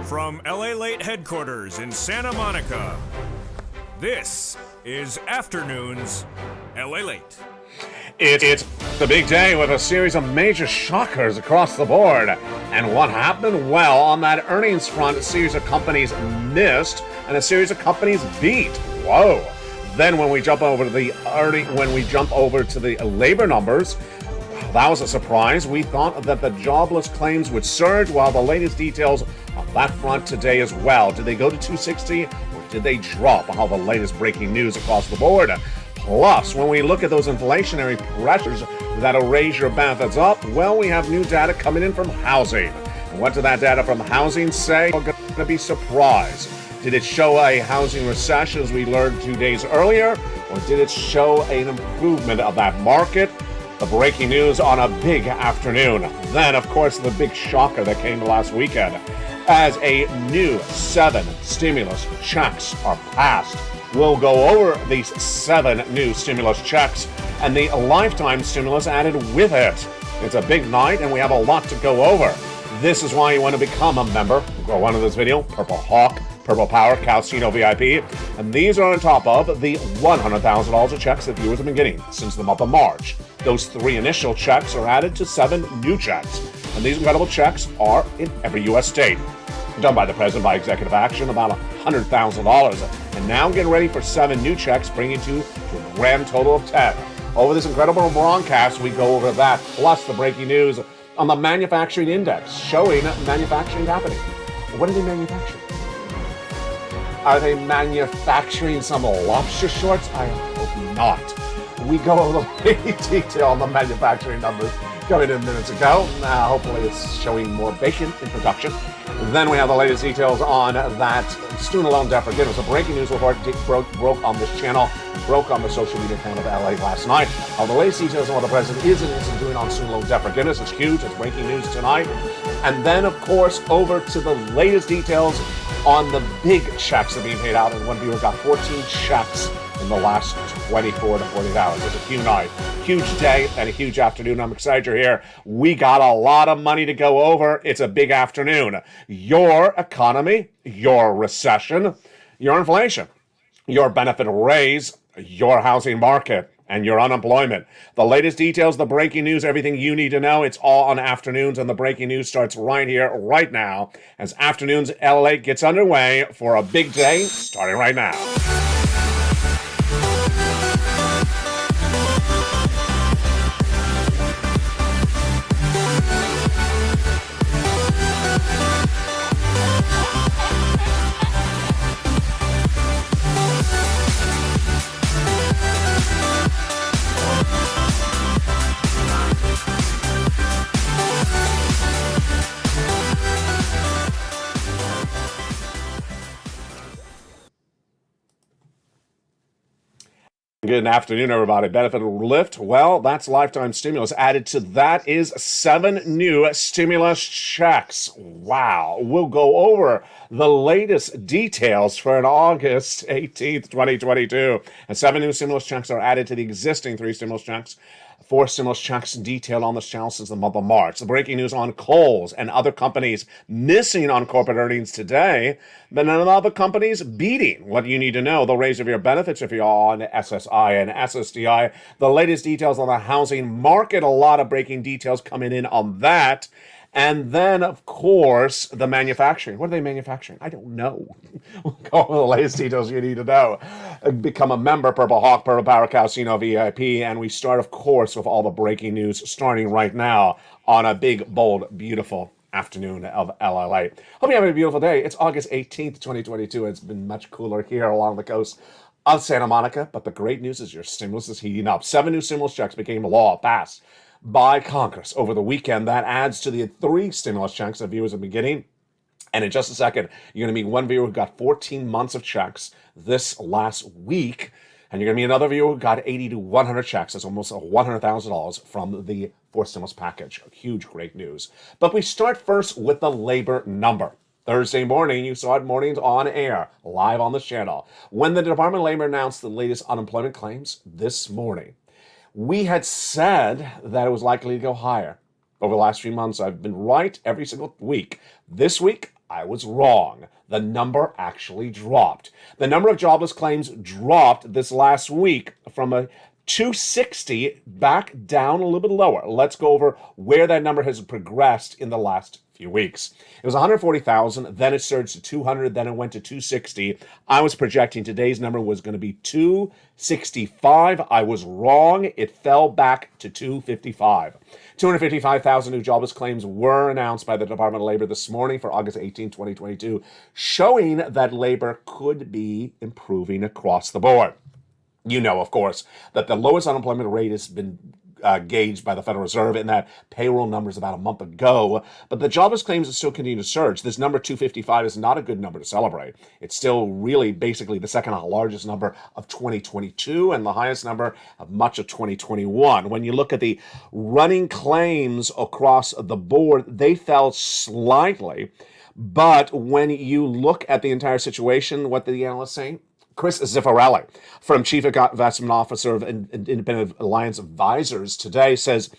From LA headquarters in Santa Monica, this is Afternoons LA Late. It's the big day with a series of major shockers across the board. And what happened? Well, on that earnings front, a series of companies missed and a series of companies beat. Whoa. Then when we jump over to the labor numbers, that was a surprise. We thought that the jobless claims would surge, while the latest details on that front today as well. Did they go to 260 or did they drop? All the latest breaking news across the board. Plus, when we look at those inflationary pressures that'll raise your benefits up, well, we have new data coming in from housing. And what did that data from housing say? We're going to be surprised. Did it show a housing recession as we learned 2 days earlier, or did it show an improvement of that market? The breaking news on a big afternoon. Then, of course, the big shocker that came last weekend as a new 7 stimulus checks are passed. We'll go over these 7 new stimulus checks and the lifetime stimulus added with it. It's a big night and we have a lot to go over. This is why you want to become a member. Go on to this video, Purple Hawk, Purple Power, Casino VIP. And these are on top of the $100,000 of checks that viewers have been getting since the month of March. Those 3 initial checks are added to 7 new checks. And these incredible checks are in every U.S. state. Done by the president by executive action, about $100,000. And now getting ready for 7 new checks, bringing to a grand total of 10. Over this incredible broadcast, we go over that, plus the breaking news on the manufacturing index, showing manufacturing happening. What are they manufacturing? Are they manufacturing some lobster shorts? I hope not. We go over the detail on the manufacturing numbers coming in minutes ago. Hopefully it's showing more bacon in production. Then we have the latest details on that student loan debt forgiveness. A breaking news report broke on this channel, broke on the social media account of LA last night. The latest details on what the president is and isn't doing on student loan debt forgiveness. It's huge. It's breaking news tonight. And then, of course, over to the latest details on the big checks that are being paid out. And one viewer got 14 checks in the last 24 to 48 hours. It's a huge night, huge day, and a huge afternoon. I'm excited you're here. We got a lot of money to go over. It's a big afternoon. Your economy, your recession, your inflation, your benefit raise, your housing market, and your unemployment. The latest details, the breaking news, everything you need to know, it's all on Afternoons, and the breaking news starts right here, right now, as Afternoons LA gets underway for a big day, starting right now. Good afternoon, everybody. Benefit lift. Well, that's lifetime stimulus. Added to that is 7 new stimulus checks. Wow. We'll go over the latest details for an August 18th, 2022. And 7 new stimulus checks are added to the existing 3 stimulus checks. 4 stimulus checks detailed on this channel since the month of March. The breaking news on Kohl's and other companies missing on corporate earnings today, but none of the other companies beating. What you need to know, the raise of your benefits if you're on SSI and SSDI. The latest details on the housing market, a lot of breaking details coming in on that. And then, of course, the manufacturing. What are they manufacturing? I don't know. We'll go over the latest details you need to know. Become a member, Purple Hawk, Purple Power, Casino VIP. And we start, of course, with all the breaking news starting right now on a big, bold, beautiful afternoon of LA. Hope you're having a beautiful day. It's August 18th, 2022. It's been much cooler here along the coast of Santa Monica. But the great news is your stimulus is heating up. 7 new stimulus checks became law, passed by Congress over the weekend. That adds to the 3 stimulus checks that viewers have been getting. And in just a second, you're going to meet one viewer who got 14 months of checks this last week. And you're going to meet another viewer who got 80 to 100 checks. That's almost $100,000 from the 4th stimulus package. Huge, great news. But we start first with the labor number. Thursday morning, you saw it mornings on air, live on this channel, when the Department of Labor announced the latest unemployment claims this morning. We had said that it was likely to go higher. Over the last few months, I've been right every single week. This week, I was wrong. The number actually dropped. The number of jobless claims dropped this last week from a 260 back down a little bit lower. Let's go over where that number has progressed in the last few weeks. It was 140,000, then it surged to 200, then it went to 260. I was projecting today's number was going to be 265. I was wrong. It fell back to 255. 255,000 new jobless claims were announced by the Department of Labor this morning for August 18, 2022, showing that labor could be improving across the board. You know, of course, that the lowest unemployment rate has been gauged by the Federal Reserve in that payroll numbers about a month ago, but the jobless claims are still continuing to surge. This number 255 is not a good number to celebrate. It's still really basically the second largest number of 2022 and the highest number of much of 2021. When you look at the running claims across the board, they fell slightly, but when you look at the entire situation, what did the analysts say? Chris Ziffarelli, from Chief Investment Officer of Independent Alliance Advisors today, says,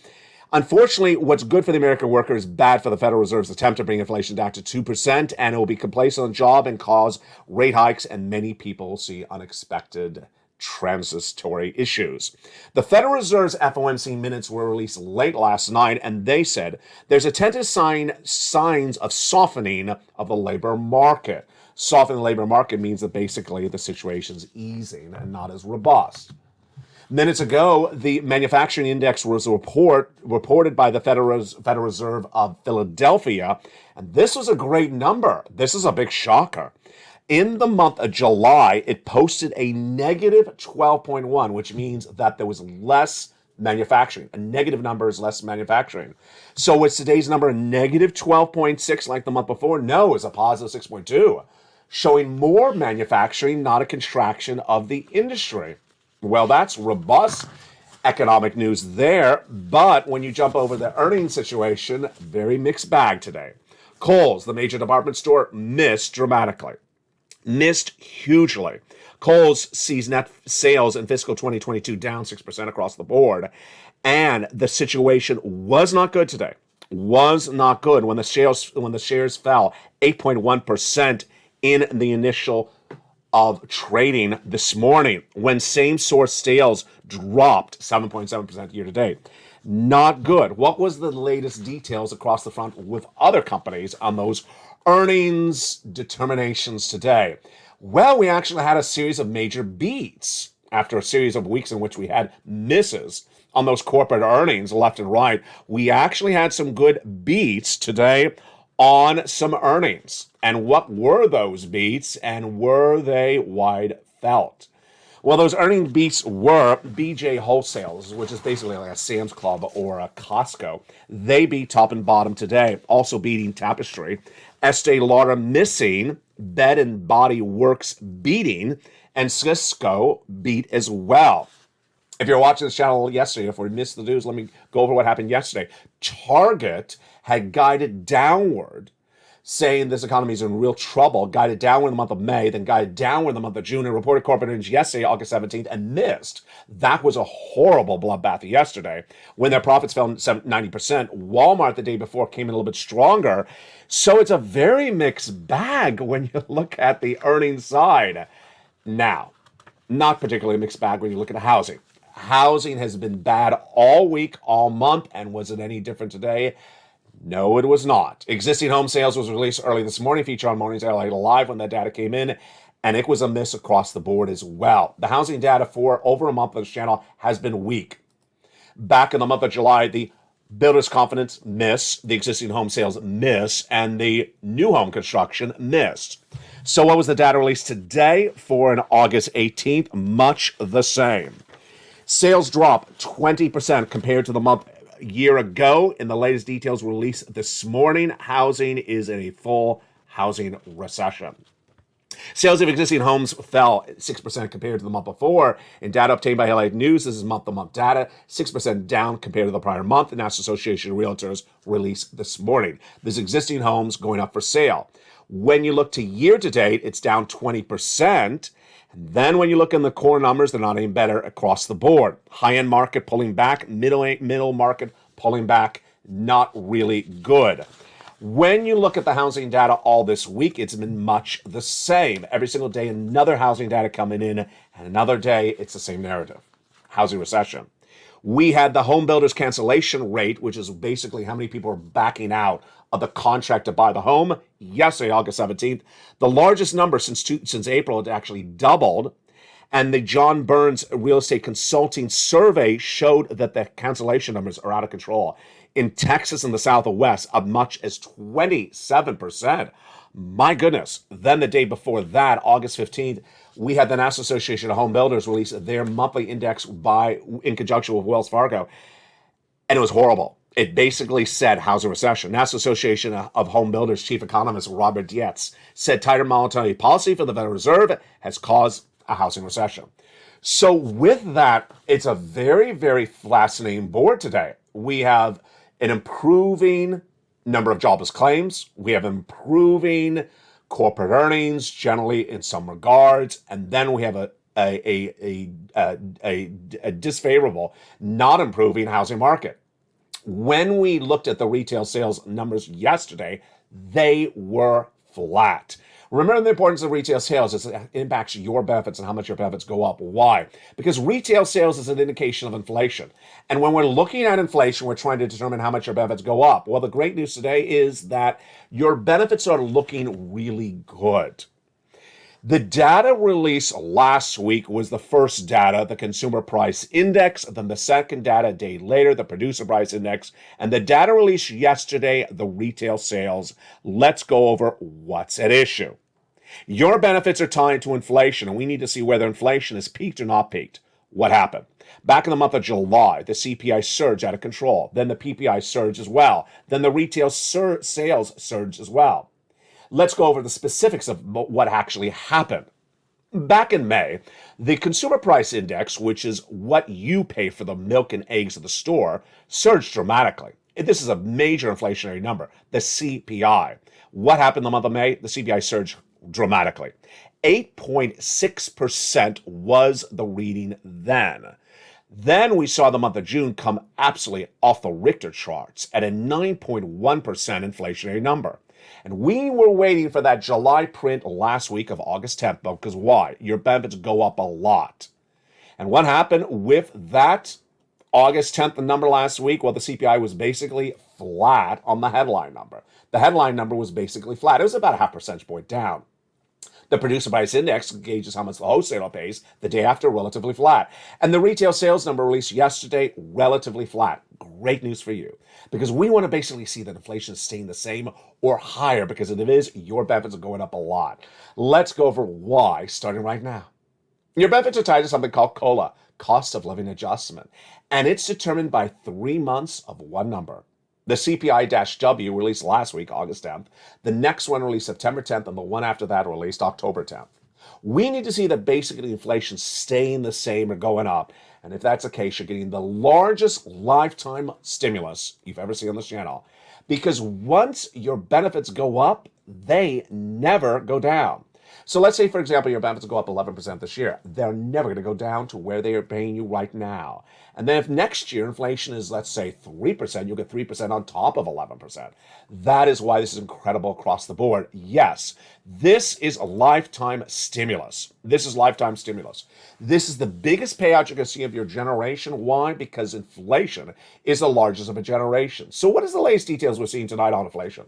unfortunately, what's good for the American worker is bad for the Federal Reserve's attempt to bring inflation down to 2%, and it will be complacent on the job and cause rate hikes, and many people see unexpected transitory issues. The Federal Reserve's FOMC minutes were released late last night, and they said there's a tentative signs of softening of the labor market. Softening the labor market means that basically the situation's easing and not as robust. Minutes ago, the manufacturing index was reported by the Federal Reserve of Philadelphia, and this was a great number. This is a big shocker. In the month of July, it posted a negative 12.1, which means that there was less manufacturing. A negative number is less manufacturing. So is today's number a negative 12.6 like the month before? No, it's a positive 6.2. Showing more manufacturing, not a contraction of the industry. Well, that's robust economic news there, but when you jump over the earnings situation, very mixed bag today. Kohl's, the major department store, missed dramatically. Missed hugely. Kohl's sees net sales in fiscal 2022 down 6% across the board, and the situation was not good today. Was not good when the shares fell 8.1% in the initial of trading this morning, when same-source sales dropped 7.7% year-to-date. Not good. What was the latest details across the front with other companies on those earnings determinations today? Well, we actually had a series of major beats after a series of weeks in which we had misses on those corporate earnings left and right. We actually had some good beats today on some earnings. And what were those beats, and were they wide felt? Well, those earning beats were BJ Wholesales, which is basically like a Sam's Club or a Costco. They beat top and bottom today, also beating Tapestry. Estee Lauder missing, Bed and Body Works beating, and Cisco beat as well. If you're watching this channel yesterday, if we missed the news, let me go over what happened yesterday. Target had guided downward, saying this economy is in real trouble, guided downward in the month of May, then guided downward in the month of June, and reported corporate earnings yesterday, August 17th, and missed. That was a horrible bloodbath yesterday when their profits fell 90%. Walmart the day before came in a little bit stronger. So it's a very mixed bag when you look at the earnings side. Now, not particularly a mixed bag when you look at housing. Housing has been bad all week, all month, and was it any different today? No, it was not. Existing home sales was released early this morning, featured on Morning's LA Live when that data came in, and it was a miss across the board as well. The housing data for over a month on this channel has been weak. Back in the month of July, the builder's confidence miss, the existing home sales miss, and the new home construction missed. So what was the data released today for an August 18th? Much the same. Sales dropped 20% compared to the month a year ago. In the latest details released this morning, housing is in a full housing recession. Sales of existing homes fell 6% compared to the month before. In data obtained by LA News, this is month-to-month data, 6% down compared to the prior month. The National Association of Realtors released this morning. There's existing homes going up for sale. When you look to year-to-date, it's down 20%. And then when you look in the core numbers, they're not any better across the board. High-end market pulling back, middle market pulling back, not really good. When you look at the housing data all this week, it's been much the same. Every single day, another housing data coming in, and another day, it's the same narrative. Housing recession. We had the home builders cancellation rate, which is basically how many people are backing out of the contract to buy the home. Yesterday, August 17th, the largest number since April. It actually doubled. And the John Burns Real Estate Consulting Survey showed that the cancellation numbers are out of control. In Texas and the Southwest, as much as 27%. My goodness. Then the day before that, August 15th, we had the National Association of Home Builders release their monthly index in conjunction with Wells Fargo. And it was horrible. It basically said housing recession. National Association of Home Builders chief economist Robert Dietz said tighter monetary policy for the Federal Reserve has caused a housing recession. So with that, it's a very, very fascinating board today. We have an improving number of jobless claims. We have improving corporate earnings, generally in some regards, and then we have a disfavorable, not improving housing market. When we looked at the retail sales numbers yesterday, they were flat. Remember the importance of retail sales is it impacts your benefits and how much your benefits go up. Why? Because retail sales is an indication of inflation. And when we're looking at inflation, we're trying to determine how much your benefits go up. Well, the great news today is that your benefits are looking really good. The data released last week was the first data, the consumer price index, then the second data a day later, the producer price index, and the data released yesterday, the retail sales. Let's go over what's at issue. Your benefits are tied to inflation, and we need to see whether inflation is peaked or not peaked. What happened? Back in the month of July, the CPI surged out of control. Then the PPI surged as well. Then the retail sales surged as well. Let's go over the specifics of what actually happened. Back in May, the consumer price index, which is what you pay for the milk and eggs at the store, surged dramatically. This is a major inflationary number, the CPI. What happened in the month of May? The CPI surged dramatically. 8.6% was the reading then. Then we saw the month of June come absolutely off the Richter charts at a 9.1% inflationary number. And we were waiting for that July print last week of August 10th, because why? Your benefits go up a lot. And what happened with that August 10th number last week? Well, the CPI was basically flat on the headline number. The headline number was basically flat. It was about a half percentage point down. The producer price index gauges how much the wholesaler pays the day after, relatively flat. And the retail sales number released yesterday, relatively flat. Great news for you, because we want to basically see that inflation is staying the same or higher, because if it is, your benefits are going up a lot. Let's go over why, starting right now. Your benefits are tied to something called COLA, cost of living adjustment, and it's determined by 3 months of one number. The CPI-W released last week, August 10th. The next one released September 10th, and the one after that released October 10th. We need to see that basically inflation staying the same or going up. And if that's the case, you're getting the largest lifetime stimulus you've ever seen on this channel. Because once your benefits go up, they never go down. So let's say, for example, your benefits go up 11% this year. They're never going to go down to where they are paying you right now. And then if next year inflation is, let's say, 3%, you'll get 3% on top of 11%. That is why this is incredible across the board. Yes, this is a lifetime stimulus. This is lifetime stimulus. This is the biggest payout you're going to see of your generation. Why? Because inflation is the largest of a generation. So what is the latest details we're seeing tonight on inflation?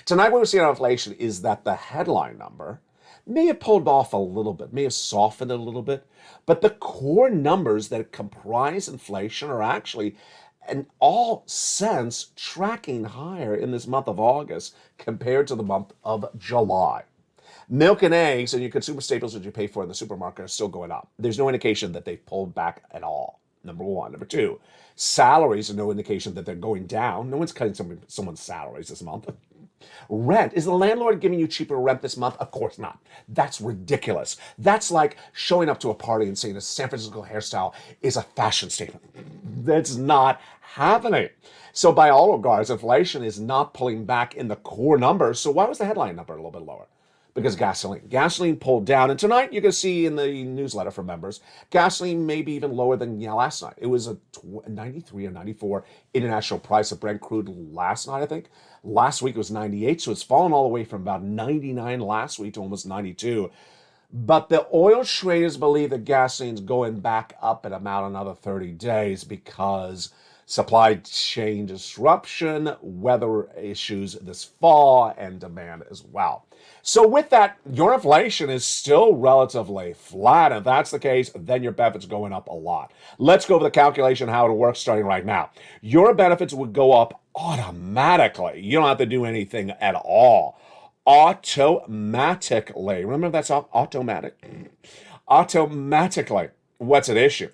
Tonight, what we're seeing on inflation is that the headline number may have pulled off a little bit, may have softened a little bit, but the core numbers that comprise inflation are actually, in all sense, tracking higher in this month of August compared to the month of July. Milk and eggs and your consumer staples that you pay for in the supermarket are still going up. There's no indication that they've pulled back at all. Number one. Number two, salaries are no indication that they're going down. No one's cutting someone's salaries this month. Rent. Is the landlord giving you cheaper rent this month? Of course not. That's ridiculous. That's like showing up to a party and saying a San Francisco hairstyle is a fashion statement. That's not happening. So by all regards, inflation is not pulling back in the core numbers. So why was the headline number a little bit lower? because gasoline pulled down. And tonight, you can see in the newsletter for members, gasoline may be even lower than last night. It was a 93 or 94 international price of Brent crude last night, I think. Last week it was 98, so it's fallen all the way from about 99 last week to almost 92. But the oil traders believe that gasoline's going back up in about another 30 days because supply chain disruption, weather issues this fall, and demand as well. So with that, your inflation is still relatively flat. If that's the case, then your benefits are going up a lot. Let's go over the calculation how it works starting right now. Your benefits would go up automatically. You don't have to do anything at all. Automatically. Remember that's automatic? Automatically. What's at issue?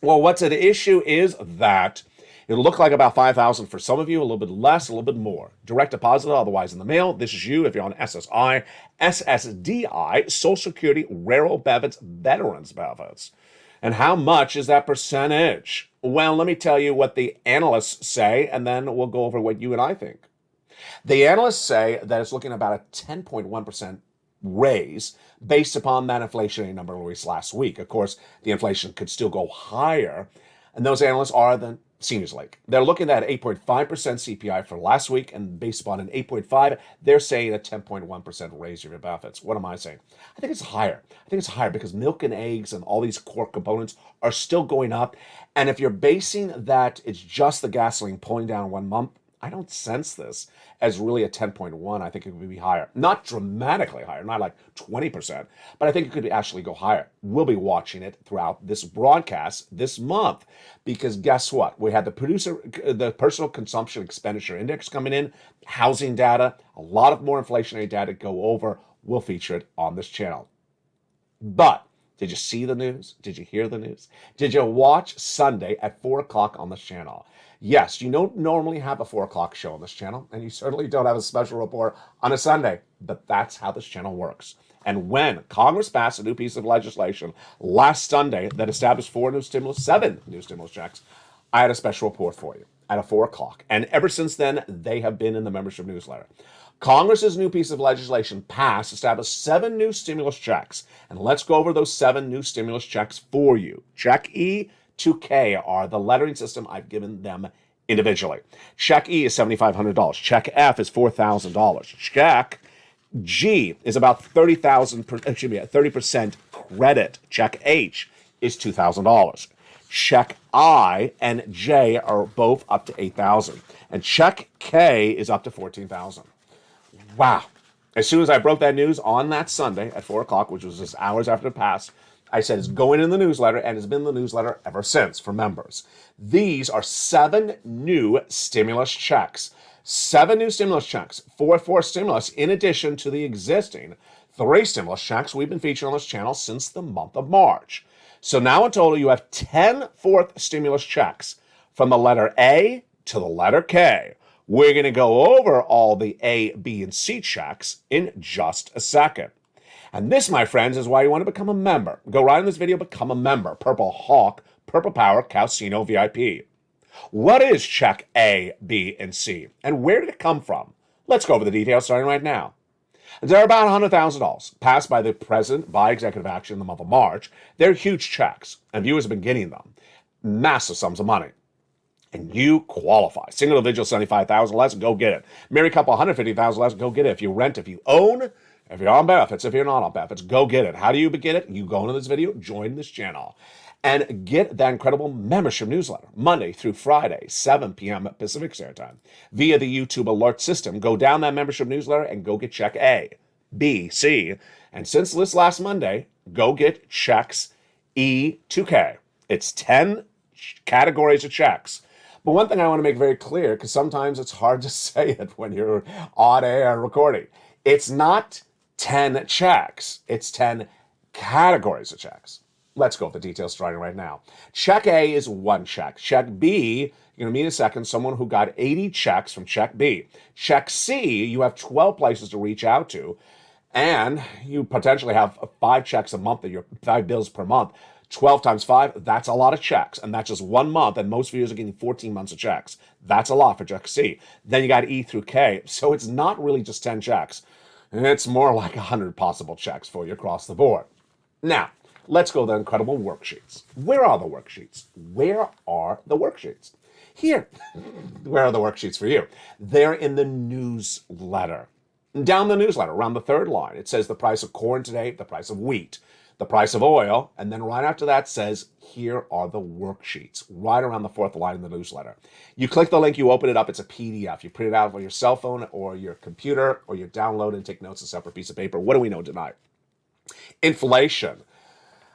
Well, what's at issue is that it'll look like about $5,000 for some of you, a little bit less, a little bit more. Direct deposit, otherwise in the mail. This is you if you're on SSI, SSDI, Social Security, Rural Benefits, Veterans Benefits. And how much is that percentage? Well, let me tell you what the analysts say, and then we'll go over what you and I think. The analysts say that it's looking about a 10.1% raise based upon that inflationary number released last week. Of course, the inflation could still go higher, and those analysts are the Seniors Lake. They're looking at 8.5% CPI for last week, and based upon an 8.5, they're saying a 10.1% raise of your benefits. What am I saying? I think it's higher. I think it's higher because milk and eggs and all these core components are still going up. And if you're basing that it's just the gasoline pulling down 1 month, I don't sense this as really a 10.1. I think it would be higher. Not dramatically higher, not like 20%, but I think it could actually go higher. We'll be watching it throughout this broadcast this month because guess what? We had the personal consumption expenditure index coming in, housing data, a lot of more inflationary data to go over. We'll feature it on this channel. But did you see the news? Did you hear the news? Did you watch Sunday at 4 o'clock on this channel? Yes, you don't normally have a 4 o'clock show on this channel, and you certainly don't have a special report on a Sunday, but that's how this channel works. And when Congress passed a new piece of legislation last Sunday that established seven new stimulus checks, I had a special report for you at a 4 o'clock. And ever since then, they have been in the membership newsletter. Congress's new piece of legislation passed, established 7 new stimulus checks. And let's go over those 7 new stimulus checks for you. Check E to K are the lettering system I've given them individually. Check E is $7,500. Check F is $4,000. Check G is about 30% credit. Check H is $2,000. Check I and J are both up to $8,000. And check K is up to $14,000. Wow. As soon as I broke that news on that Sunday at 4 o'clock, which was just hours after it passed, I said it's going in the newsletter, and it's been in the newsletter ever since for members. These are 7 new stimulus checks. 7 new stimulus checks for stimulus in addition to the existing 3 stimulus checks we've been featuring on this channel since the month of March. So now in total, you have 10 fourth stimulus checks from the letter A to the letter K. We're going to go over all the A, B, and C checks in just a second. And this, my friends, is why you want to become a member. Go right in this video, become a member. Purple Hawk, Purple Power, Calcino VIP. What is check A, B, and C? And where did it come from? Let's go over the details starting right now. They're about $100,000 passed by the president by executive action in the month of March. They're huge checks, and viewers have been getting them. Massive sums of money. And you qualify. Single individual, $75,000 less, go get it. Married couple, $150,000 less, go get it. If you rent, if you own, if you're on benefits, if you're not on benefits, go get it. How do you get it? You go into this video, join this channel, and get that incredible membership newsletter Monday through Friday, 7 p.m. Pacific Standard Time. Via the YouTube alert system, go down that membership newsletter and go get check A, B, C. And since this last Monday, go get checks E to K. It's 10 categories of checks. But one thing I want to make very clear, because sometimes it's hard to say it when you're on air recording. It's not 10 checks. It's 10 categories of checks. Let's go with the details starting right now. Check A is 1 check. Check B, you're going to meet in a second someone who got 80 checks from check B. Check C, you have 12 places to reach out to, and you potentially have 5 checks a month, or your 5 bills per month. 12 times 5, that's a lot of checks, and that's just 1 month, and most viewers are getting 14 months of checks. That's a lot for check C. Then you got E through K, so it's not really just 10 checks. It's more like 100 possible checks for you across the board. Now, let's go to the incredible worksheets. Where are the worksheets? Where are the worksheets? Here. Where are the worksheets for you? They're in the newsletter. Down the newsletter, around the third line, it says the price of corn today, the price of wheat, the price of oil, and then right after that says, here are the worksheets, right around the fourth line in the newsletter. You click the link, you open it up, it's a PDF. You print it out on your cell phone or your computer, or you download and take notes on a separate piece of paper. What do we know tonight? Inflation.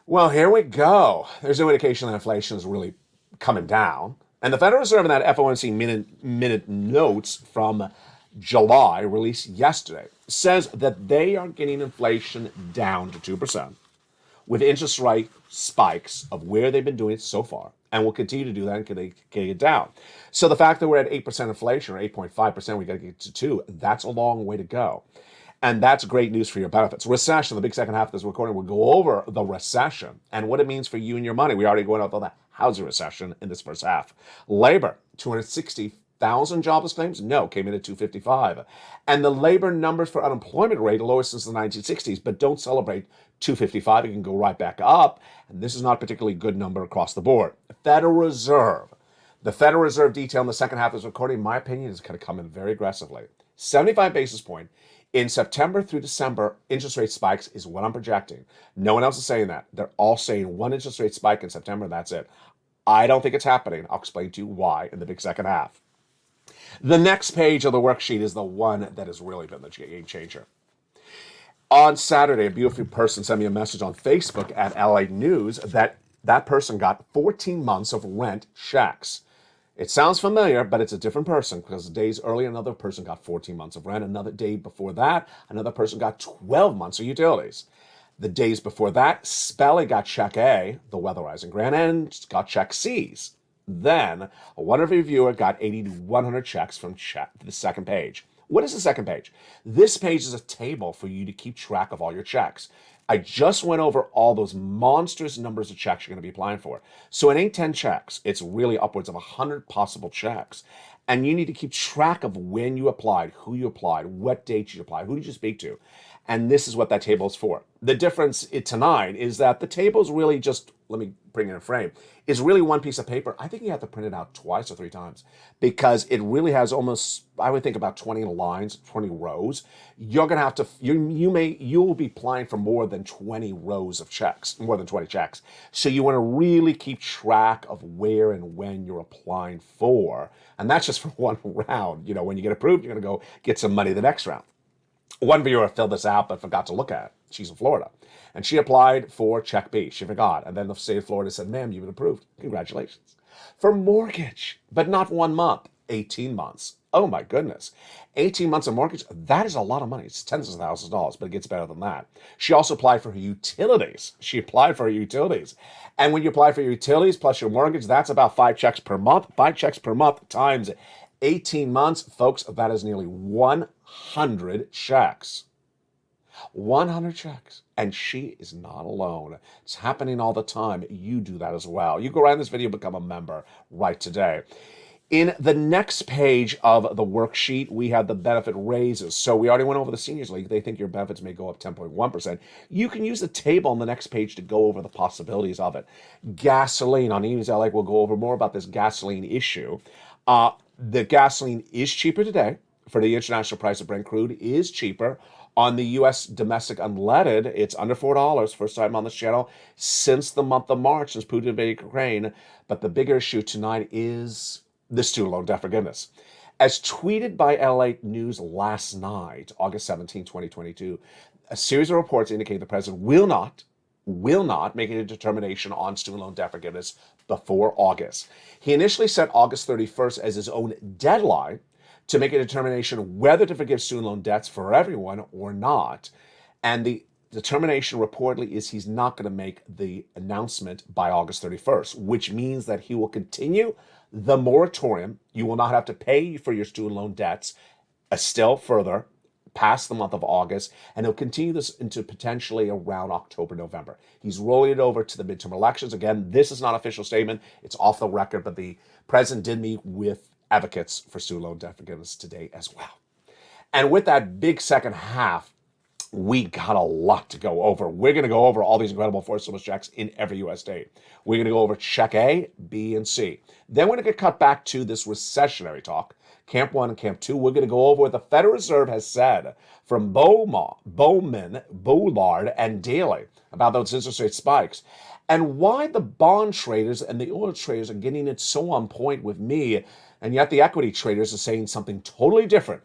Well, here we go. There's no indication that inflation is really coming down. And the Federal Reserve in that FOMC minute notes from July, released yesterday, says that they are getting inflation down to 2%, with interest rate spikes of where they've been doing it so far, and will continue to do that until they get it down. So the fact that we're at 8% inflation, or 8.5%, we got to get to 2, that's a long way to go. And that's great news for your benefits. Recession, the big second half of this recording, will go over the recession and what it means for you and your money. We already going over the housing recession in this first half. Labor, 260,000 jobless claims? No, came in at 255. And the labor numbers for unemployment rate, lowest since the 1960s, but don't celebrate 255. It can go right back up. And this is not a particularly good number across the board. Federal Reserve. The Federal Reserve detail in the second half of this recording, in my opinion, is going to come in very aggressively. 75 basis point. In September through December, interest rate spikes is what I'm projecting. No one else is saying that. They're all saying one interest rate spike in September, and that's it. I don't think it's happening. I'll explain to you why in the big second half. The next page of the worksheet is the one that has really been the game changer. On Saturday, a beautiful person sent me a message on Facebook at LA News that person got 14 months of rent checks. It sounds familiar, but it's a different person, because days earlier, another person got 14 months of rent. Another day before that, another person got 12 months of utilities. The days before that, Spelly got check A, the weatherizing grant, and got check C's. Then, a wonderful reviewer got 80 to 100 checks from the second page. What is the second page? This page is a table for you to keep track of all your checks. I just went over all those monstrous numbers of checks you're going to be applying for. So it ain't 10 checks. It's really upwards of 100 possible checks. And you need to keep track of when you applied, who you applied, what date you applied, who did you speak to. And this is what that table is for. The difference tonight is that the table is really just, let me bring it in a frame, is really one piece of paper. I think you have to print it out twice or 3 times, because it really has almost, I would think, about 20 lines, 20 rows. You're going to have to, you'll be applying for more than 20 rows of checks, more than 20 checks. So you want to really keep track of where and when you're applying for. And that's just for one round. You know, when you get approved, you're going to go get some money the next round. One viewer filled this out but forgot to look at it. She's in Florida. And she applied for check B. She forgot. And then the state of Florida said, ma'am, you've been approved. Congratulations. For mortgage, but not 1 month, 18 months. Oh my goodness. 18 months of mortgage, that is a lot of money. It's tens of thousands of dollars, but it gets better than that. She also applied for her utilities. She applied for her utilities. And when you apply for your utilities plus your mortgage, that's about 5 checks per month. 5 checks per month times 18 months. Folks, that is nearly 100 checks. 100 checks. And she is not alone. It's happening all the time. You do that as well. You go around this video, become a member right today. In the next page of the worksheet, we have the benefit raises. So we already went over the Seniors League. They think your benefits may go up 10.1%. You can use the table on the next page to go over the possibilities of it. Gasoline, on Evenings LA, we'll go over more about this gasoline issue. The gasoline is cheaper today. For the international price of Brent crude is cheaper. On the U.S. domestic unleaded, it's under $4, first time on this channel since the month of March, since Putin invaded Ukraine. But the bigger issue tonight is the student loan debt forgiveness. As tweeted by LA News last night, August 17, 2022, a series of reports indicate the president will not make a determination on student loan debt forgiveness before August. He initially set August 31st as his own deadline to make a determination whether to forgive student loan debts for everyone or not. And the determination reportedly is he's not going to make the announcement by August 31st, which means that he will continue the moratorium. You will not have to pay for your student loan debts still further past the month of August, and he'll continue this into potentially around October, November. He's rolling it over to the midterm elections. Again, this is not an official statement. It's off the record, but the president did meet with advocates for student loan debt forgiveness today as well. And with that big second half, we got a lot to go over. We're going to go over all these incredible forced stimulus checks in every U.S. state. We're going to go over check A, B, and C. Then we're going to get cut back to this recessionary talk, Camp 1 and Camp 2. We're going to go over what the Federal Reserve has said from Bowman, Bullard, and Daly about those interest rate spikes, and why the bond traders and the oil traders are getting it so on point with me, and yet the equity traders are saying something totally different.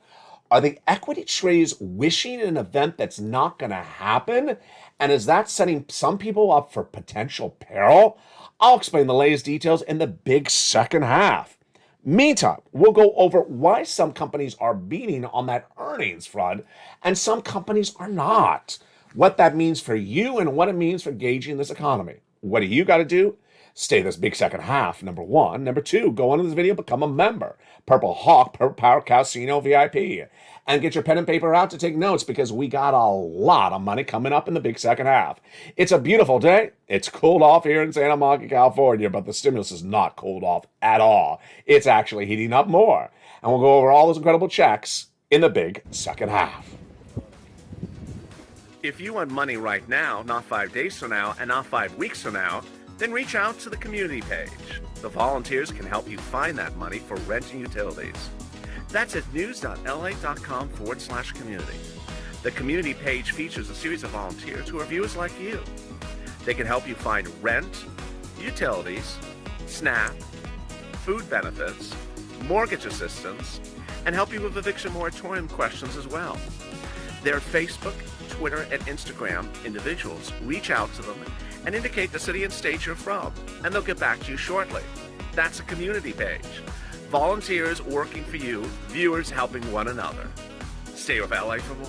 Are the equity traders wishing an event that's not going to happen? And is that setting some people up for potential peril? I'll explain the latest details in the big second half. Meantime, we'll go over why some companies are beating on that earnings front and some companies are not. What that means for you and what it means for gauging this economy. What do you got to do? Stay this big second half, number one. Number two, go on to this video, become a member. Purple Hawk, Purple Power Casino VIP. And get your pen and paper out to take notes because we got a lot of money coming up in the big second half. It's a beautiful day. It's cooled off here in Santa Monica, California, but the stimulus is not cooled off at all. It's actually heating up more. And we'll go over all those incredible checks in the big second half. If you want money right now, not 5 days from now, and not 5 weeks from now, then reach out to the community page. The volunteers can help you find that money for rent and utilities. That's at news.la.com/community. The community page features a series of volunteers who are viewers like you. They can help you find rent, utilities, SNAP, food benefits, mortgage assistance, and help you with eviction moratorium questions as well. Their Facebook, Twitter, and Instagram individuals reach out to them and indicate the city and state you're from, and they'll get back to you shortly. That's a community page. Volunteers working for you, viewers helping one another. Stay with LA for more.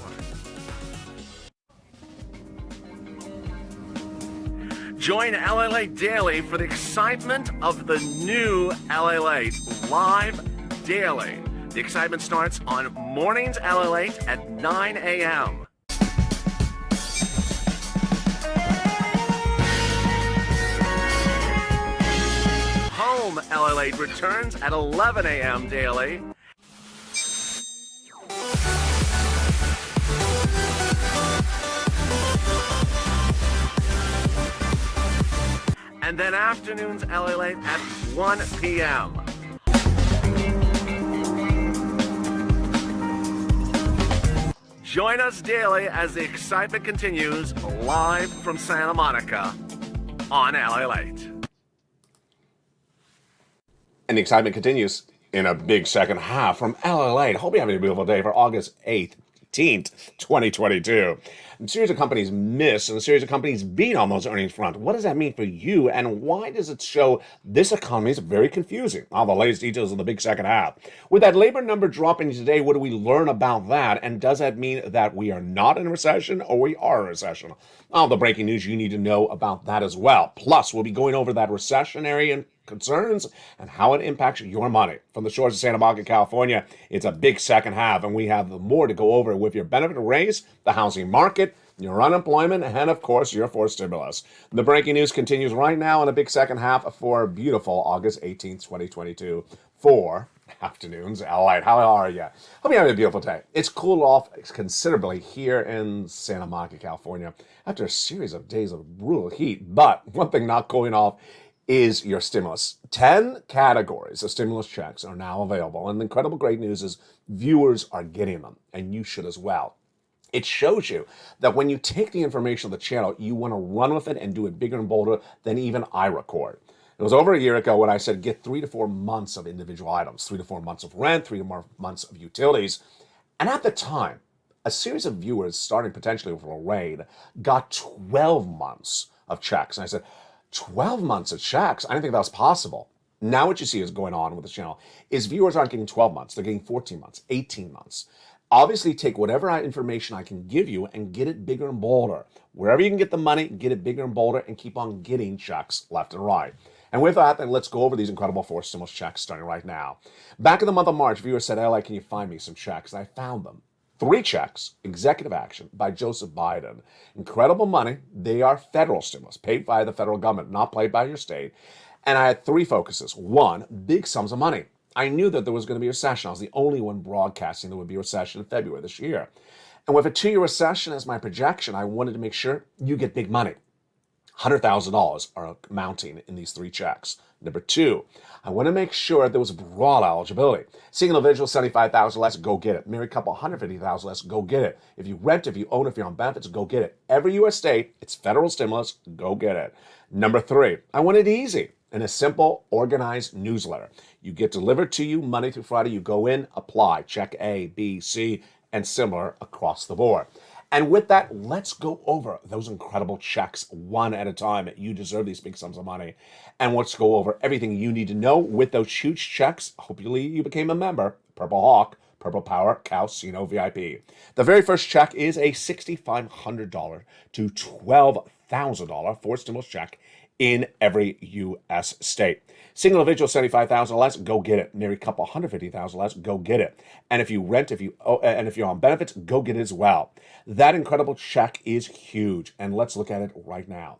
Join LA Late Daily for the excitement of the new LA Late live daily. The excitement starts on mornings LA Late at 9 a.m. Home LA Late returns at 11 a.m. daily. And then afternoons LA Late at 1 p.m. Join us daily as the excitement continues live from Santa Monica on LA Late. And the excitement continues in a big second half from LA. Hope you're having a beautiful day for August 18th, 2022. A series of companies miss and a series of companies beat on those earnings front. What does that mean for you and why does it show this economy is very confusing? All the latest details of the big second half. With that labor number dropping today, what do we learn about that? And does that mean that we are not in a recession or we are in a recession? All the breaking news you need to know about that as well. Plus, we'll be going over that recessionary concerns and how it impacts your money. From the shores of Santa Monica, California, it's a big second half, and we have more to go over with your benefit raise, the housing market, your unemployment, and of course, your forced stimulus. The breaking news continues right now in a big second half for beautiful August 18th, 2022. For afternoons, all right, how are you? Hope you're having a beautiful day. It's cooled off considerably here in Santa Monica, California, after a series of days of brutal heat. But one thing not cooling off is your stimulus. 10 categories of stimulus checks are now available. And the incredible great news is viewers are getting them, and you should as well. It shows you that when you take the information of the channel, you want to run with it and do it bigger and bolder than even I record. It was over a year ago when I said get 3 to 4 months of individual items, 3 to 4 months of rent, 3 to 4 months of utilities. And at the time, a series of viewers, starting potentially with a raid, got 12 months of checks. And I said, 12 months of checks? I didn't think that was possible. Now what you see is going on with this channel is viewers aren't getting 12 months. They're getting 14 months, 18 months. Obviously, take whatever information I can give you and get it bigger and bolder. Wherever you can get the money, get it bigger and bolder and keep on getting checks left and right. And with that, then let's go over these incredible forced stimulus checks starting right now. Back in the month of March, viewers said, LA, can you find me some checks? And I found them. 3 checks, executive action by Joseph Biden. Incredible money. They are federal stimulus, paid by the federal government, not paid by your state. And I had 3 focuses. 1, big sums of money. I knew that there was going to be a recession. I was the only one broadcasting there would be a recession in February this year. And with a 2-year recession as my projection, I wanted to make sure you get big money. $100,000 are mounting in these 3 checks. Number 2, I want to make sure there was broad eligibility. Single individual, $75,000 less, go get it. Married couple, $150,000 less, go get it. If you rent, if you own, if you're on benefits, go get it. Every U.S. state, it's federal stimulus, go get it. Number 3, I want it easy in a simple, organized newsletter. You get delivered to you Monday through Friday. You go in, apply, check A, B, C, and similar across the board. And with that, let's go over those incredible checks one at a time. You deserve these big sums of money. And let's go over everything you need to know with those huge checks. Hopefully you became a member. Purple Hawk, Purple Power, Casino VIP. The very first check is a $6,500 to $12,000 for stimulus check in every U.S. state. Single individual, $75,000 less, go get it. Married couple, $150,000 less, go get it. And if you rent, if you're on benefits, go get it as well. That incredible check is huge, and let's look at it right now.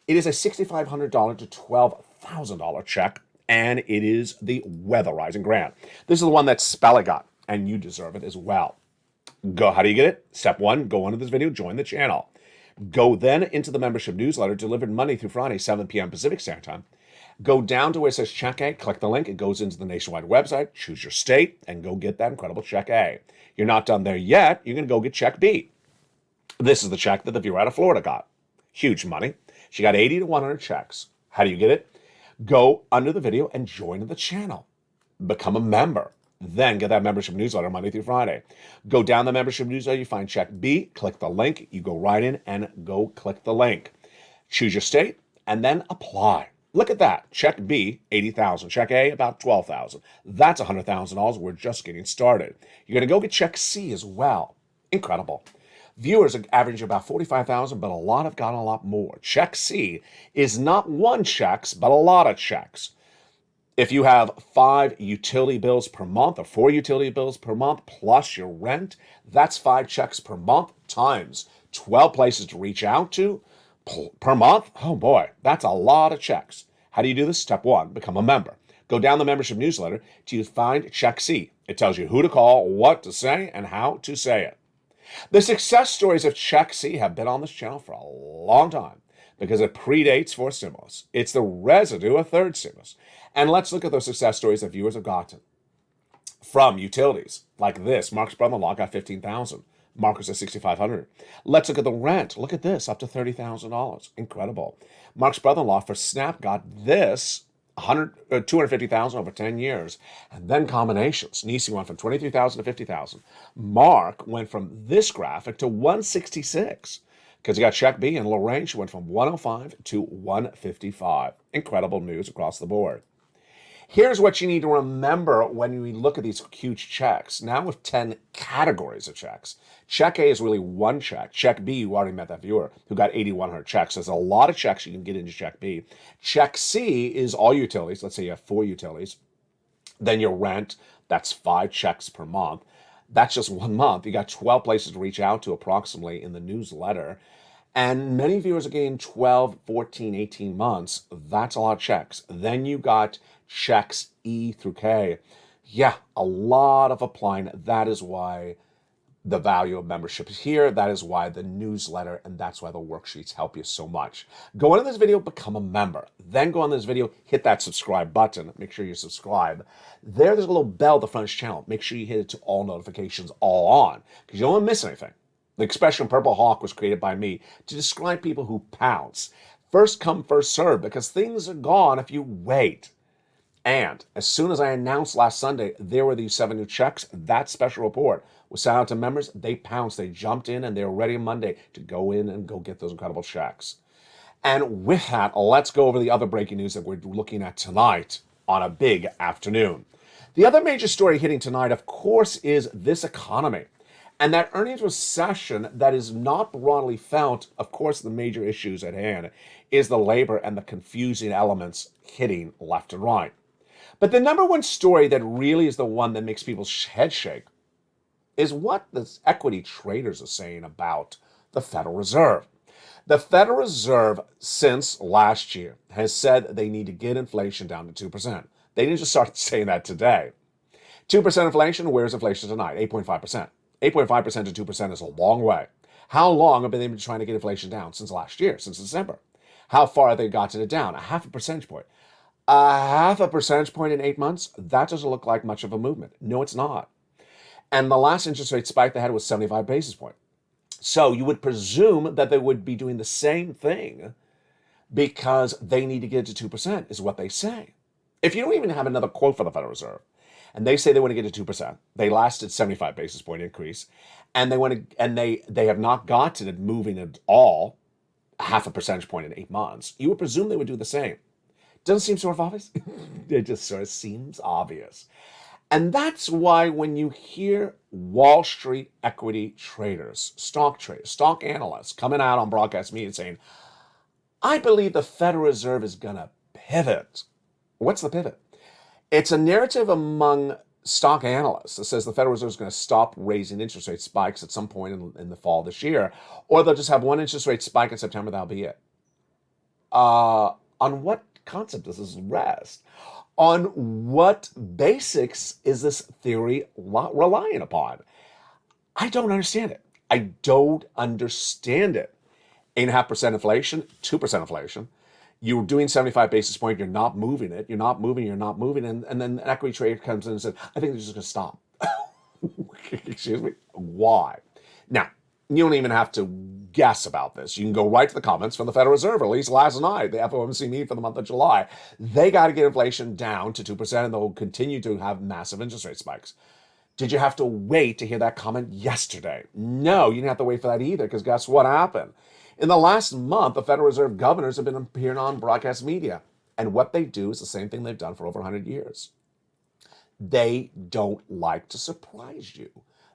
It is a $6,500 to $12,000 check, and it is the weatherizing grant. This is the one that Spella got, and you deserve it as well. How do you get it? Step 1, go under this video, join the channel. Go then into the membership newsletter delivered Monday through Friday, 7 p.m. Pacific Standard Time. Go down to where it says Check A, click the link. It goes into the nationwide website, choose your state, and go get that incredible Check A. You're not done there yet. You're going to go get Check B. This is the check that the viewer out of Florida got. Huge money. She got 80 to 100 checks. How do you get it? Go under the video and join the channel. Become a member. Then get that membership newsletter Monday through Friday. Go down the membership newsletter, you find Check B, click the link, you go right in and go click the link. Choose your state and then apply. Look at that. Check B, $80,000. Check A, about $12,000. That's $100,000. We're just getting started. You're going to go get Check C as well. Incredible. Viewers are averaging about $45,000, but a lot have gotten a lot more. Check C is not one checks, but a lot of checks. If you have 5 utility bills per month or 4 utility bills per month plus your rent, that's 5 checks per month times 12 places to reach out to per month. Oh boy, that's a lot of checks. How do you do this? Step 1, become a member. Go down the membership newsletter till you find Check C. It tells you who to call, what to say, and how to say it. The success stories of Check C have been on this channel for a long time because it predates 4th stimulus. It's the residue of 3rd stimulus. And let's look at those success stories that viewers have gotten from utilities like this. Mark's brother-in-law got $15,000. Marcus at $6,500. Let's look at the rent. Look at this, up to $30,000. Incredible. Mark's brother-in-law for SNAP got this, $250,000 over 10 years. And then combinations. Nisi went from $23,000 to $50,000. Mark went from this graphic to $166 because he got Check B, and Lorraine, she went from $105 to $155. Incredible news across the board. Here's what you need to remember when we look at these huge checks. Now with 10 categories of checks. Check A is really one check. Check B, you already met that viewer who got 8,100 checks. There's a lot of checks you can get into Check B. Check C is all utilities. Let's say you have 4 utilities. Then your rent, that's 5 checks per month. That's just 1 month. You got 12 places to reach out to approximately in the newsletter. And many viewers are getting 12, 14, 18 months. That's a lot of checks. Then you got checks E through K. Yeah, a lot of applying. That is why the value of membership is here. That is why the newsletter, and that's why the worksheets help you so much. Go into this video, become a member. Then go on this video, hit that subscribe button. Make sure you subscribe. There's a little bell at the front of this channel. Make sure you hit it to all notifications, all on, because you don't want to miss anything. The expression Purple Hawk was created by me to describe people who pounce. First come, first serve, because things are gone if you wait. And as soon as I announced last Sunday, there were these 7 new checks, that special report was sent out to members. They pounced, they jumped in, and they were ready on Monday to go in and go get those incredible checks. And with that, let's go over the other breaking news that we're looking at tonight on a big afternoon. The other major story hitting tonight, of course, is this economy. And that earnings recession that is not broadly felt, of course, the major issues at hand is the labor and the confusing elements hitting left and right. But the number one story that really is the one that makes people's head shake is what the equity traders are saying about the Federal Reserve. The Federal Reserve, since last year, has said they need to get inflation down to 2%. They didn't just start saying that today. 2% inflation, where's inflation tonight? 8.5%. 8.5% to 2% is a long way. How long have they been trying to get inflation down? Since last year, since December. How far have they gotten it down? A half a percentage point. A half a percentage point in 8 months? That doesn't look like much of a movement. No, it's not. And the last interest rate spike they had was 75 basis points. So you would presume that they would be doing the same thing because they need to get it to 2%, is what they say. If you don't even have another quote for the Federal Reserve, and they say they want to get to 2%, they lasted 75 basis point increase, and they have not gotten it moving at all, half a percentage point in 8 months, you would presume they would do the same. Doesn't seem sort of obvious? It just sort of seems obvious. And that's why when you hear Wall Street equity traders, stock analysts coming out on broadcast media saying, I believe the Federal Reserve is going to pivot. What's the pivot? It's a narrative among stock analysts that says the Federal Reserve is going to stop raising interest rate spikes at some point in the fall this year, or they'll just have one interest rate spike in September, that'll be it. On what concept does this rest? On what basics is this theory relying upon? I don't understand it. I don't understand it. 8.5% inflation, 2% inflation. You're doing 75 basis points, you're not moving it, you're not moving, and then an equity trader comes in and says, I think they're just going to stop. Excuse me? Why? Now, you don't even have to guess about this. You can go right to the comments from the Federal Reserve, at least last night, the FOMC meeting for the month of July. They got to get inflation down to 2%, and they'll continue to have massive interest rate spikes. Did you have to wait to hear that comment yesterday? No, you didn't have to wait for that either, because guess what happened? In the last month, the Federal Reserve governors have been appearing on broadcast media, and what they do is the same thing they've done for over 100 years. They don't like to surprise you.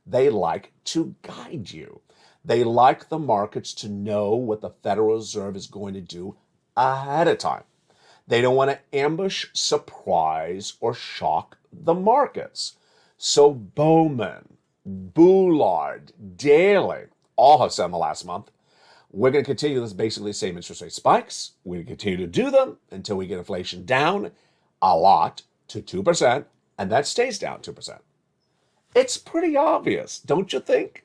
They like to guide you. They like the markets to know what the Federal Reserve is going to do ahead of time. They don't want to ambush, surprise, or shock the markets. So Bowman, Boulard, Daly, all have said in the last month, we're going to continue this basically the same interest rate spikes. We're going to continue to do them until we get inflation down a lot to 2%, and that stays down 2%. It's pretty obvious, don't you think?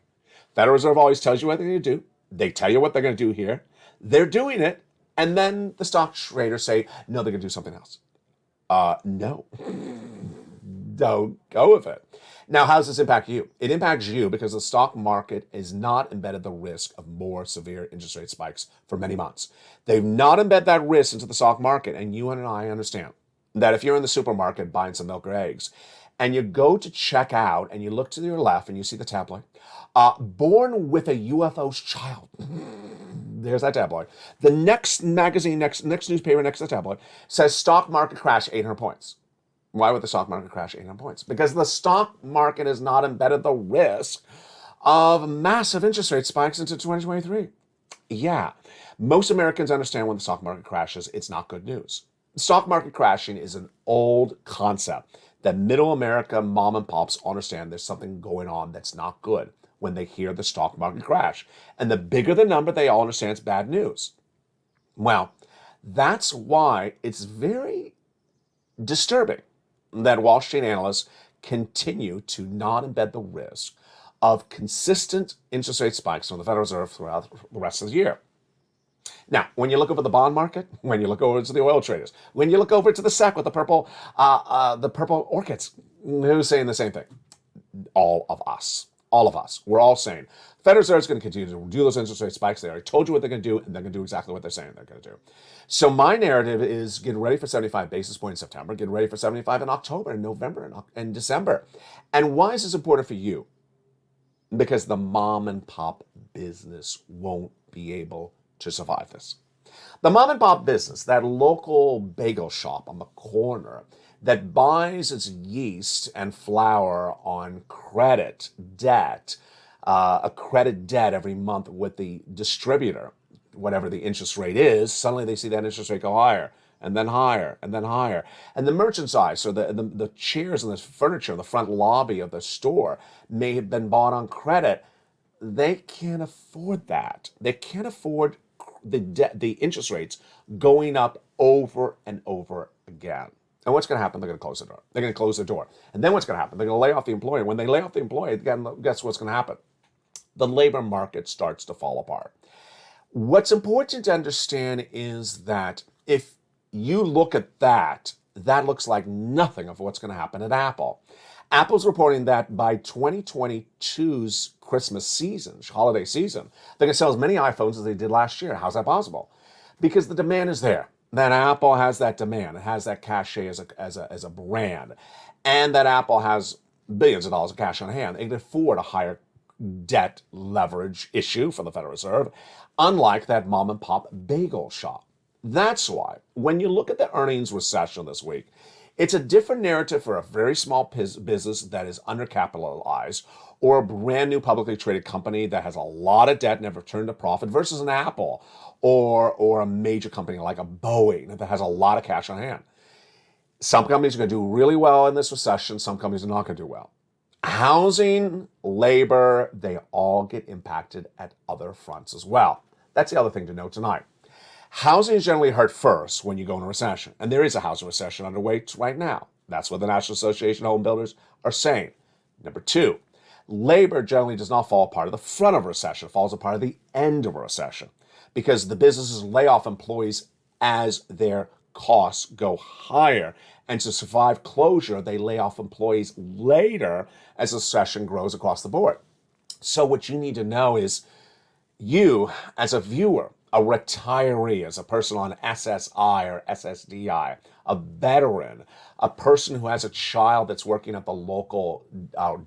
Federal Reserve always tells you what they're going to do. They tell you what they're going to do here. They're doing it, and then the stock traders say, no, they're going to do something else. No. Don't go with it. Now, how does this impact you? It impacts you because the stock market is not embedded the risk of more severe interest rate spikes for many months. They've not embedded that risk into the stock market, and you and I understand that if you're in the supermarket buying some milk or eggs, and you go to check out, and you look to your left, and you see the tabloid, born with a UFO's child. There's that tabloid. The next magazine, next newspaper next to the tabloid says stock market crash 800 points. Why would the stock market crash 800 points? Because the stock market has not embedded the risk of massive interest rate spikes into 2023. Yeah, most Americans understand when the stock market crashes, it's not good news. The stock market crashing is an old concept that middle America mom and pops understand there's something going on that's not good when they hear the stock market crash. And the bigger the number, they all understand it's bad news. Well, that's why it's very disturbing that Wall Street analysts continue to not embed the risk of consistent interest rate spikes from the Federal Reserve throughout the rest of the year. Now, when you look over the bond market, when you look over to the oil traders, when you look over to the SEC with the purple orchids, who's saying the same thing? All of us. We're all saying Federal Reserve is going to continue to do those interest rate spikes. They already told you what they're going to do, and they're going to do exactly what they're saying they're going to do. So my narrative is get ready for 75 basis points in September, get ready for 75 in October and November and December. And why is this important for you? Because the mom and pop business won't be able to survive this. The mom and pop business, that local bagel shop on the corner that buys its yeast and flour on credit debt, a credit debt every month with the distributor, whatever the interest rate is, suddenly they see that interest rate go higher and then higher and then higher. And the merchandise or the chairs and the furniture in the front lobby of the store may have been bought on credit. They can't afford that. They can't afford the interest rates going up over and over again. And what's going to happen? They're going to close the door. They're going to close the door. And then what's going to happen? They're going to lay off the employee. When they lay off the employee, guess what's going to happen? The labor market starts to fall apart. What's important to understand is that if you look at that, that looks like nothing of what's going to happen at Apple. Apple's reporting that by 2022's Christmas season, holiday season, they're going to sell as many iPhones as they did last year. How's that possible? Because the demand is there. That Apple has that demand. It has that cachet as a brand. And that Apple has billions of dollars of cash on hand. They can afford a higher debt leverage issue from the Federal Reserve, unlike that mom and pop bagel shop. That's why when you look at the earnings recession this week, it's a different narrative for a very small business that is undercapitalized or a brand new publicly traded company that has a lot of debt, never turned a profit, versus an Apple or a major company like a Boeing that has a lot of cash on hand. Some companies are going to do really well in this recession. Some companies are not going to do well. Housing, labor, they all get impacted at other fronts as well. That's the other thing to note tonight. Housing is generally hurt first when you go in a recession. And there is a housing recession underway right now. That's what the National Association of Home Builders are saying. Number two, labor generally does not fall apart at the front of a recession. It falls apart at the end of a recession because the businesses lay off employees as their costs go higher. And to survive closure, they lay off employees later as the recession grows across the board. So what you need to know is you, as a viewer, a retiree, as a person on SSI or SSDI, a veteran, a person who has a child that's working at the local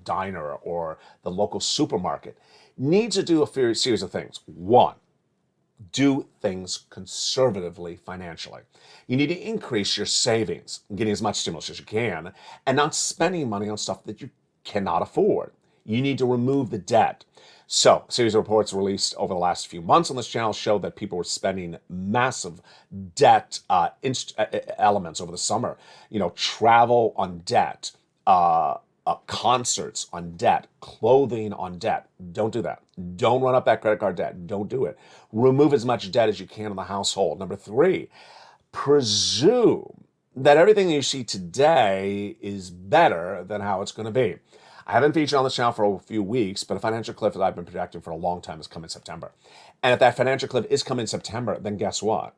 diner or the local supermarket, needs to do a series of things. One, do things conservatively financially. You need to increase your savings, getting as much stimulus as you can, and not spending money on stuff that you cannot afford. You need to remove the debt. So, a series of reports released over the last few months on this channel show that people were spending massive debt elements over the summer. You know, travel on debt, concerts on debt, clothing on debt. Don't do that. Don't run up that credit card debt. Don't do it. Remove as much debt as you can in the household. Number three, presume that everything you see today is better than how it's going to be. I haven't featured on this channel for a few weeks, but a financial cliff that I've been projecting for a long time is coming in September. And if that financial cliff is coming in September, then guess what?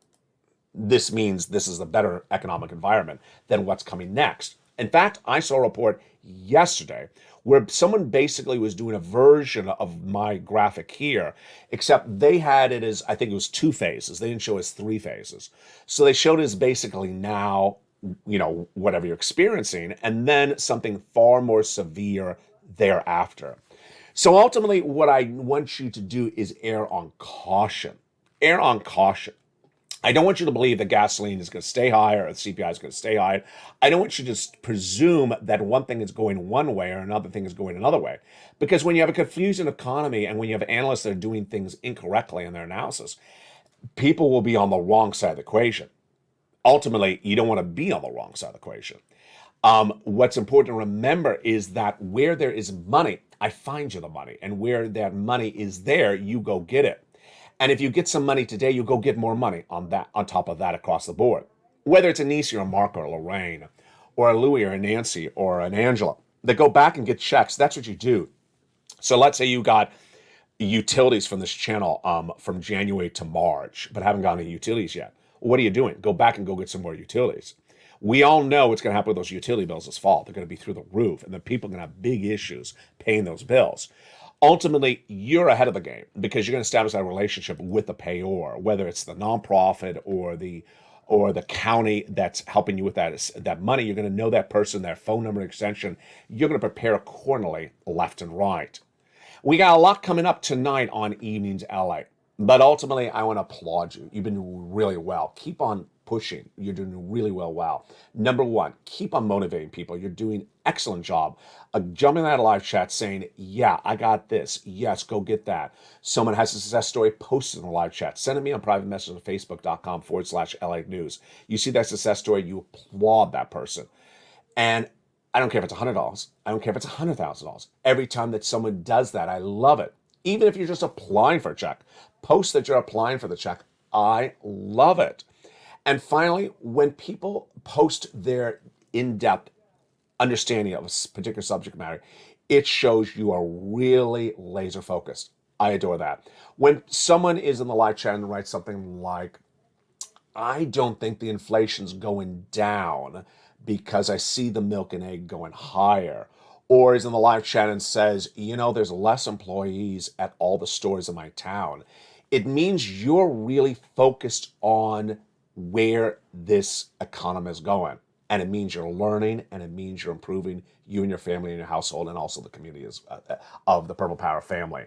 This means this is a better economic environment than what's coming next. In fact, I saw a report yesterday where someone basically was doing a version of my graphic here, except they had it as, I think it was 2 phases. They didn't show us 3 phases. So they showed it as basically now, you know, whatever you're experiencing, and then something far more severe thereafter. So ultimately, what I want you to do is err on caution. Err on caution. I don't want you to believe that gasoline is going to stay high or the CPI is going to stay high. I don't want you to just presume that one thing is going one way or another thing is going another way. Because when you have a confusing economy and when you have analysts that are doing things incorrectly in their analysis, people will be on the wrong side of the equation. Ultimately, you don't want to be on the wrong side of the equation. What's important to remember is that where there is money, I find you the money. And where that money is there, you go get it. And if you get some money today, you go get more money on top of that across the board. Whether it's a Nisi or a Mark or a Lorraine or a Louie or a Nancy or an Angela, they go back and get checks. That's what you do. So let's say you got utilities from this channel from January to March, but haven't gotten any utilities yet. What are you doing? Go back and go get some more utilities. We all know what's going to happen with those utility bills this fall. They're going to be through the roof, and the people are going to have big issues paying those bills. Ultimately, you're ahead of the game because you're going to establish that relationship with the payor, whether it's the nonprofit or the county that's helping you with that money. You're going to know that person, their phone number, extension. You're going to prepare accordingly, left and right. We got a lot coming up tonight on Evenings LA. But ultimately, I want to applaud you. You've been doing really well. Keep on pushing. You're doing really well. Number one, keep on motivating people. You're doing an excellent job. Jumping out of live chat saying, yeah, I got this. Yes, go get that. Someone has a success story, post it in the live chat. Send it me on private message on facebook.com/LA News. You see that success story, you applaud that person. And I don't care if it's $100. I don't care if it's $100,000. Every time that someone does that, I love it. Even if you're just applying for a check, post that you're applying for the check. I love it. And finally, when people post their in-depth understanding of a particular subject matter, it shows you are really laser focused. I adore that. When someone is in the live chat and writes something like, I don't think the inflation's going down because I see the milk and egg going higher, or is in the live chat and says, there's less employees at all the stores in my town, it means you're really focused on where this economy is going. And it means you're learning, and it means you're improving you and your family and your household, and also the community of the Purple Power family.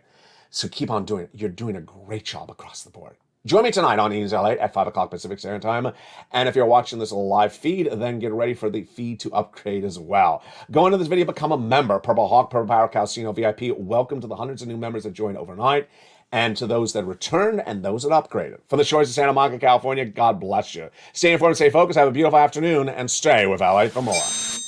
So keep on doing it. You're doing a great job across the board. Join me tonight on News LA at 5 o'clock Pacific Standard Time. And if you're watching this live feed, then get ready for the feed to upgrade as well. Go into this video, become a member. Purple Hawk, Purple Power Casino VIP. Welcome to the hundreds of new members that joined overnight, and to those that returned and those that upgraded. From the shores of Santa Monica, California, God bless you. Stay informed, stay focused, have a beautiful afternoon, and stay with LA for more.